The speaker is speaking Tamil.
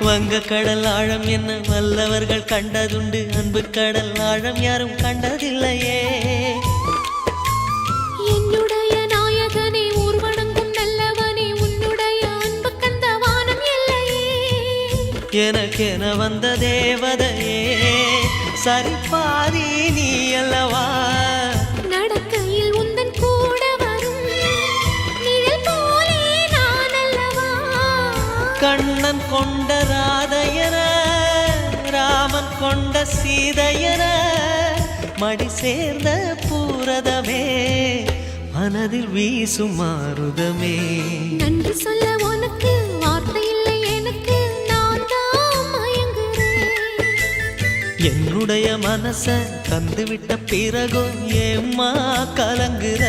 வங்க கடல் ஆழம் என்ன வல்லவர்கள் கண்டதுண்டு, அன்பு கடல் ஆழம் யாரும் கண்டதில்லையே. என்னுடைய நாயகனே ஊர்வணங்கும் நல்லவனே, உன்னுடைய அன்பு கந்த வானம் எல்லையே. எனக்கென வந்த தேவதையே சரிபாதி நீ அல்லவா. நடக்கையில் உந்தன் கூட வரும் நிழல் போலே நான் அல்லவா. கண்ணன் கொண்ட ராதையர ராமன் கொண்ட சீதையர மடி சேர்ந்த பூரதமே மனதில் வீசும் மாருதமே. நன்றி சொல்ல உனக்கு வார்த்தை இல்லை எனக்கு, நான் தான் மயங்குறேன். என்னுடைய மனச தந்துவிட்ட பிறகும் ஏம்மா கலங்குற.